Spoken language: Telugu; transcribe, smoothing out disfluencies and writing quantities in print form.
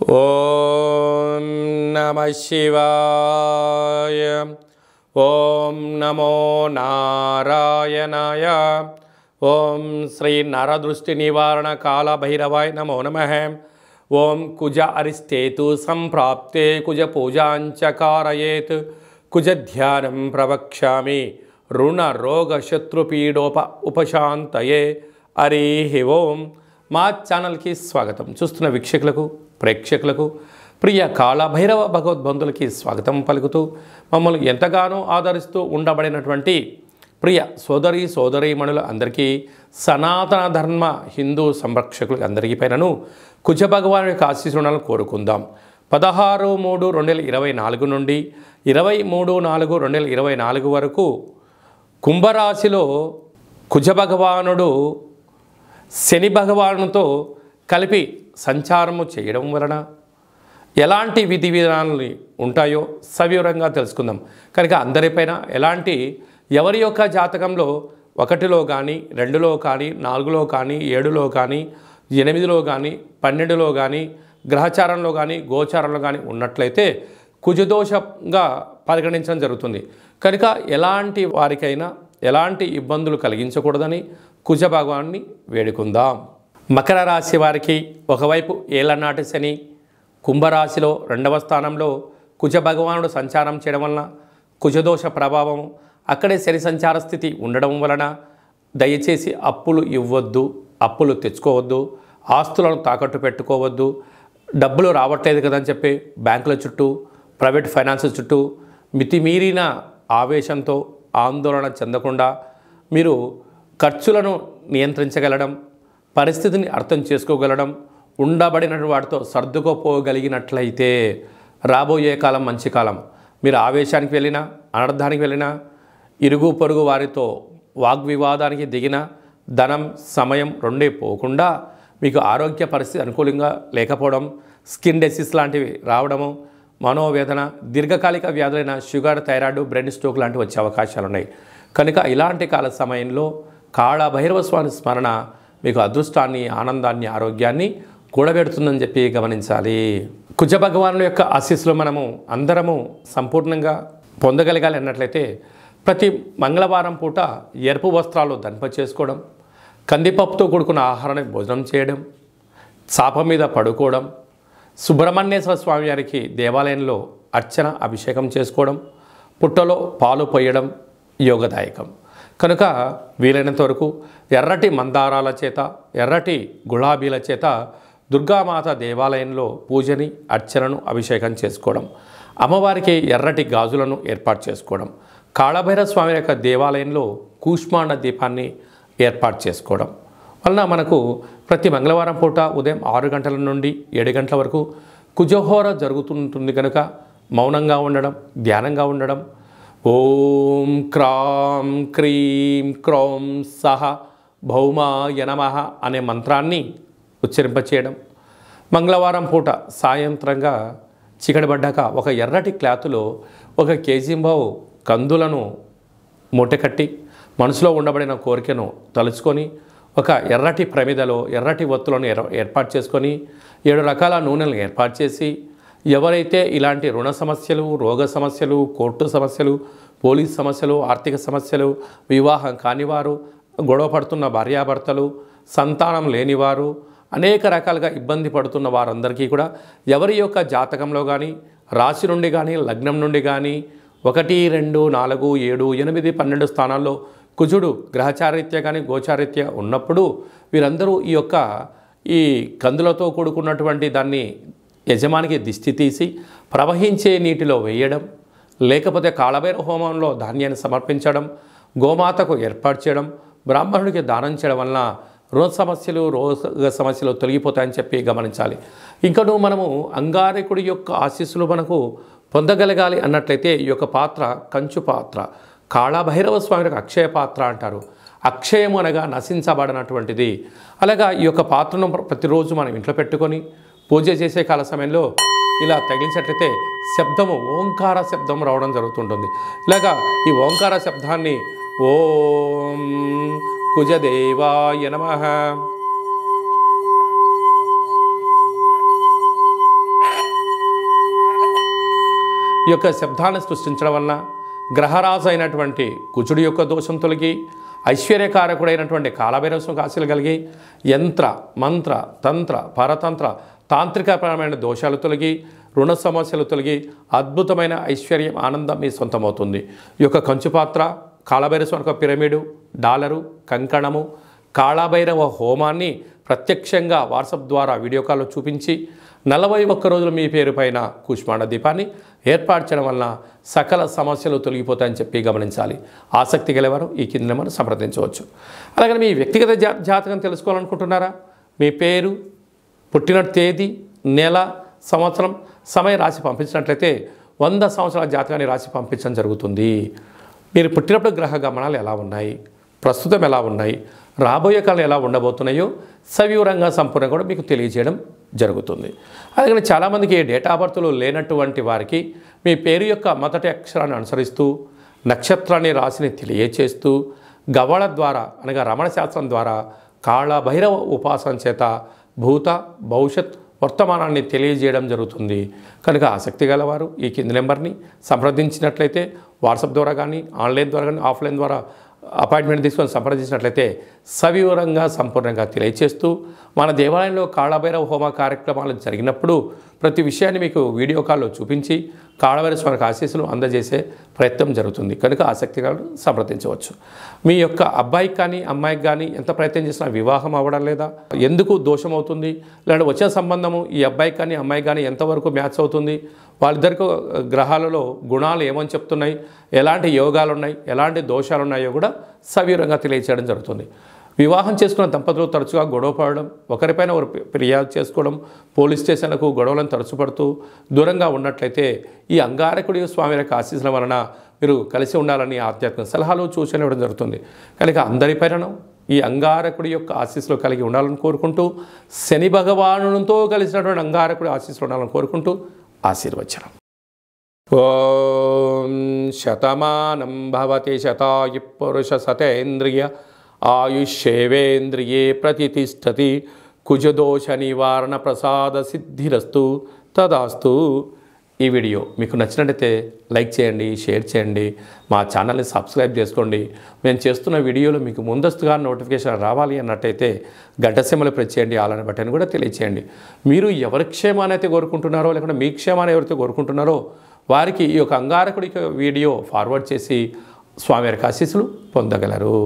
ఓం నమః శివాయ. ఓం నమో నారాయణాయ. ఓం శ్రీ నరదృష్టి నివారణ కాల భైరవాయ నమో నమః. ఓం కుజ అరిష్టేతు సంప్రాప్తే కుజ పూజాంచ కారయేత్ కుజ ధ్యానం ప్రవక్ష్యామి రుణ రోగ శత్రుపీడోప ఉపశాంతయే. హరి ఓం. మా ఛానల్కి స్వాగతం. చూస్తున్న వీక్షకులకు ప్రేక్షకులకు ప్రియ కాళభైరవ భగవద్బంధులకి స్వాగతం పలుకుతూ మమ్మల్ని ఎంతగానో ఆదరిస్తూ ఉండబడినటువంటి ప్రియ సోదరీమణుల అందరికీ సనాతన ధర్మ హిందూ సంరక్షకులకి అందరికీ పైనను కుజ భగవాన్ యొక్క ఆశీస్సులను కోరుకుందాం. 16/3/2024 నుండి 23/4/2024 వరకు కుంభరాశిలో కుజ భగవానుడు శని భగవానుతో కలిపి సంచారము చేయడం వలన ఎలాంటి విధి విధానాలు ఉంటాయో సవివరంగా తెలుసుకుందాం. కనుక అందరిపైన ఎలాంటి ఎవరి యొక్క జాతకంలో 1లో కానీ 2లో కానీ 4లో కానీ 7లో కానీ 8లో కానీ 12లో కానీ గ్రహచారంలో కానీ గోచారంలో కానీ ఉన్నట్లయితే కుజదోషంగా పరిగణించడం జరుగుతుంది. కనుక ఎలాంటి వారికైనా ఎలాంటి ఇబ్బందులు కలిగించకూడదని కుజ భగవాన్ని వేడుకుందాం. మకర రాశి వారికి ఒకవైపు ఏళ్ళనాటి శని కుంభరాశిలో 2వ స్థానంలో కుజ భగవానుడు సంచారం చేయడం వలన కుజదోష ప్రభావం అక్కడే శని సంచార స్థితి ఉండడం వలన దయచేసి అప్పులు ఇవ్వద్దు, అప్పులు తెచ్చుకోవద్దు, ఆస్తులను తాకట్టు పెట్టుకోవద్దు. డబ్బులు రావట్లేదు కదని చెప్పి బ్యాంకుల చుట్టూ ప్రైవేట్ ఫైనాన్స్ చుట్టూ మితిమీరిన ఆవేశంతో ఆందోళన చెందకుండా మీరు ఖర్చులను నియంత్రించగలడం, పరిస్థితిని అర్థం చేసుకోగలడం, ఉండబడిన వాటితో సర్దుకోపోగలిగినట్లయితే రాబోయే కాలం మంచి కాలం. మీరు ఆవేశానికి వెళ్ళినా, అనర్థానికి వెళ్ళినా, ఇరుగు పొరుగు వారితో వాగ్వివాదానికి దిగిన ధనం సమయం రెండే పోకుండా మీకు ఆరోగ్య పరిస్థితి అనుకూలంగా లేకపోవడం, స్కిన్ డిసీజ్ లాంటివి రావడము, మనోవేదన, దీర్ఘకాలిక వ్యాధులైన షుగర్, థైరాయిడ్, బ్రెయిన్ స్ట్రోక్ లాంటివి వచ్చే అవకాశాలు ఉన్నాయి. కనుక ఇలాంటి కాల సమయంలో కాళభైరవ స్వామి స్మరణ మీకు అదృష్టాన్ని, ఆనందాన్ని, ఆరోగ్యాన్ని కూడబెడుతుందని చెప్పి గమనించాలి. కుజ భగవానుల యొక్క ఆశీస్సులు మనము అందరము సంపూర్ణంగా పొందగలగాలి అన్నట్లయితే ప్రతి మంగళవారం పూట ఎరుపు వస్త్రాలు ధరింప చేసుకోవడం, కందిపప్పుతో కూడుకున్న ఆహారాన్ని భోజనం చేయడం, చాప మీద పడుకోవడం, సుబ్రహ్మణ్యేశ్వర స్వామి వారికి దేవాలయంలో అర్చన అభిషేకం చేసుకోవడం, పుట్టలో పాలు పోయడం యోగదాయకం. కనుక వీలైనంత వరకు ఎర్రటి మందారాల చేత, ఎర్రటి గులాబీల చేత దుర్గామాత దేవాలయంలో పూజని, అర్చనను, అభిషేకం చేసుకోవడం, అమ్మవారికి ఎర్రటి గాజులను ఏర్పాటు చేసుకోవడం, కాళభైరవ స్వామి యొక్క దేవాలయంలో కూష్మాండ దీపాన్ని ఏర్పాటు చేసుకోవడం వలన మనకు ప్రతి మంగళవారం పూట ఉదయం 6 గంటల నుండి 7 గంటల వరకు కుజహోర జరుగుతుంటుంది. కనుక మౌనంగా ఉండడం, ధ్యానంగా ఉండడం, ఓం క్రాం క్రీం క్రౌం సహ భౌమాయ నమః అనే మంత్రాన్ని ఉచ్చరింపచేయడం, మంగళవారం పూట సాయంత్రంగా చీకటిపడ్డాక ఒక ఎర్రటి క్లాతులో 1 కేజీంబావు కందులను మూటకట్టి మనసులో ఉండబడిన కోరికను తలుచుకొని ఒక ఎర్రటి ప్రమిదలో ఎర్రటి ఒత్తులను ఏర్పాటు చేసుకొని 7 రకాల నూనెలను ఏర్పాటు చేసి ఎవరైతే ఇలాంటి రుణ సమస్యలు, రోగ సమస్యలు, కోర్టు సమస్యలు, పోలీస్ సమస్యలు, ఆర్థిక సమస్యలు, వివాహం కానివారు, గొడవ పడుతున్న భార్యాభర్తలు, సంతానం లేనివారు, అనేక రకాలుగా ఇబ్బంది పడుతున్న వారందరికీ కూడా ఎవరి యొక్క జాతకంలో కానీ, రాశి నుండి కానీ, లగ్నం నుండి కానీ 1, 2, 4, 7, 8, 12 స్థానాల్లో కుజుడు గ్రహచారిత్య కానీ గోచారిత్య ఉన్నప్పుడు వీరందరూ ఈ కందులతో కూడుకున్నటువంటి దాన్ని యజమానికి దిష్టి తీసి ప్రవహించే నీటిలో వేయడం, లేకపోతే కాళభైరవ హోమంలో ధాన్యాన్ని సమర్పించడం, గోమాతకు ఏర్పాటు చేయడం, బ్రాహ్మణుడికి దానం చేయడం వలన రోగ సమస్యలు తొలగిపోతాయని చెప్పి గమనించాలి. ఇంకనూ మనము అంగారకుడి యొక్క ఆశీస్సులు మనకు పొందగలగాలి అన్నట్లయితే ఈ యొక్క పాత్ర కంచు పాత్ర, కాళభైరవ స్వామి యొక్క అక్షయ పాత్ర అంటారు. అక్షయము అనగా నశించబడినటువంటిది. అలాగా ఈ యొక్క పాత్రను ప్రతిరోజు మనం ఇంట్లో పెట్టుకొని పూజ చేసే కాల సమయంలో ఇలా తగిలించినట్లయితే శబ్దము ఓంకార శబ్దం రావడం జరుగుతుంటుంది. ఇలాగా ఈ ఓంకార శబ్దాన్ని ఓం కుజదేవాయ నమః ఈ యొక్క శబ్దాన్ని సృష్టించడం వలన గ్రహరాజు అయినటువంటి కుజుడి యొక్క దోషం తొలగి ఐశ్వర్యకారకుడైనటువంటి కాలభైరవ ఆశీలు కలిగి యంత్ర మంత్ర తంత్ర పరతంత్ర తాంత్రికపరమైన దోషాలు తొలగి రుణ సమస్యలు తొలగి అద్భుతమైన ఐశ్వర్యం ఆనందం మీ సొంతమవుతుంది. ఈ యొక్క కంచుపాత్ర కాళభైరవ యొక్క పిరమిడు డాలరు కంకణము కాళభైరవ హోమాన్ని ప్రత్యక్షంగా వాట్సాప్ ద్వారా వీడియో కాల్లో చూపించి 41 రోజులు మీ పేరు పైన కూష్మాండ దీపాన్ని ఏర్పాటు చేయడం వలన సకల సమస్యలు తొలగిపోతాయని చెప్పి గమనించాలి. ఆసక్తి గలవారు ఈ కింద నెంబర్ను సంప్రదించవచ్చు. అలాగే మీ వ్యక్తిగత జాతకం తెలుసుకోవాలనుకుంటున్నారా? మీ పేరు, పుట్టిన తేదీ, నెల, సంవత్సరం, సమయం రాసి పంపించినట్లయితే 100 సంవత్సరాల జాతకాన్ని రాసి పంపించడం జరుగుతుంది. మీరు పుట్టినప్పుడు గ్రహ గమనాలు ఎలా ఉన్నాయి, ప్రస్తుతం ఎలా ఉన్నాయి, రాబోయే కాలం ఎలా ఉండబోతున్నాయో సవివరంగా సంపూర్ణంగా కూడా మీకు తెలియజేయడం జరుగుతుంది. అలాగే చాలామందికి డేట్ ఆఫ్ బర్త్లు లేనటువంటి వారికి మీ పేరు యొక్క మొదటి అక్షరాన్ని అనుసరిస్తూ నక్షత్రాన్ని రాశిని తెలియచేస్తూ గవ్వళ ద్వారా అనగా రమణ శాస్త్రం ద్వారా కాళభైరవ ఉపాసన చేత భూత భవిష్యత్ వర్తమానాన్ని తెలియజేయడం జరుగుతుంది. కనుక ఆసక్తి గలవారు ఈ కింది నెంబర్ని సంప్రదించినట్లయితే వాట్సాప్ ద్వారా కానీ ఆన్లైన్ ద్వారా కానీ ఆఫ్లైన్ ద్వారా అపాయింట్మెంట్ తీసుకొని సంప్రదించినట్లయితే సవివరంగా సంపూర్ణంగా తెలియచేస్తూ మన దేవాలయంలో కాళభైరవ హోమ కార్యక్రమాలు జరిగినప్పుడు ప్రతి విషయాన్ని మీకు వీడియో కాల్లో చూపించి కాళభైరవ స్వామికి ఆశీస్సులు అందజేసే ప్రయత్నం జరుగుతుంది. కనుక ఆసక్తిగా సంప్రదించవచ్చు. మీ యొక్క అబ్బాయికి కానీ అమ్మాయికి కానీ ఎంత ప్రయత్నం చేసినా వివాహం అవ్వడం లేదా, ఎందుకు దోషం అవుతుంది, లేదంటే వచ్చే సంబంధము ఈ అబ్బాయికి కానీ అమ్మాయికి కానీ ఎంతవరకు మ్యాచ్ అవుతుంది, వాళ్ళిద్దరికీ గ్రహాలలో గుణాలు ఏమని చెప్తున్నాయి, ఎలాంటి యోగాలు ఉన్నాయి, ఎలాంటి దోషాలు ఉన్నాయో కూడా సవివరంగా తెలియచేయడం జరుగుతుంది. వివాహం చేసుకున్న దంపతులు తరచుగా గొడవ పడడం, ఒకరిపైన ఒకరు ఫిర్యాదు చేసుకోవడం, పోలీస్ స్టేషన్లకు గొడవలను తరచుపడుతూ దూరంగా ఉన్నట్లయితే ఈ అంగారకుడి స్వామి యొక్క ఆశీస్సుల వలన మీరు కలిసి ఉండాలని ఆధ్యాత్మిక సలహాలు సూచనలు ఇవ్వడం జరుగుతుంది. కనుక అందరిపైన ఈ అంగారకుడి యొక్క ఆశీస్సులు కలిగి ఉండాలని కోరుకుంటూ శని భగవానునితో కలిసినటువంటి అంగారకుడి ఆశీస్సులు ఉండాలని కోరుకుంటూ ఆశీర్వచనం. ఓం శతమానం భవతి శతాయు పురుష సతేంద్రియ ఆయుష్యేవేంద్రియే ప్రతిష్టతి కుజదోష నివారణ ప్రసాద సిద్ధిరస్తు తదాస్తు. ఈ వీడియో మీకు నచ్చినట్లయితే లైక్ చేయండి, షేర్ చేయండి, మా ఛానల్ని సబ్స్క్రైబ్ చేసుకోండి. మేము చేస్తున్న వీడియోలు మీకు ముందస్తుగా నోటిఫికేషన్ రావాలి అన్నట్టయితే గంట సింబల్ ప్రెస్ చేయండి, ఆలన బటన్ కూడా తెలియచేయండి. మీరు ఎవరి క్షేమాన్ని అయితే కోరుకుంటున్నారో లేకుంటే మీ క్షేమాన్ని ఎవరైతే కోరుకుంటున్నారో వారికి ఈ యొక్క అంగారకుడి వీడియో ఫార్వర్డ్ చేసి స్వామివారికి ఆశీస్సులు పొందగలరు.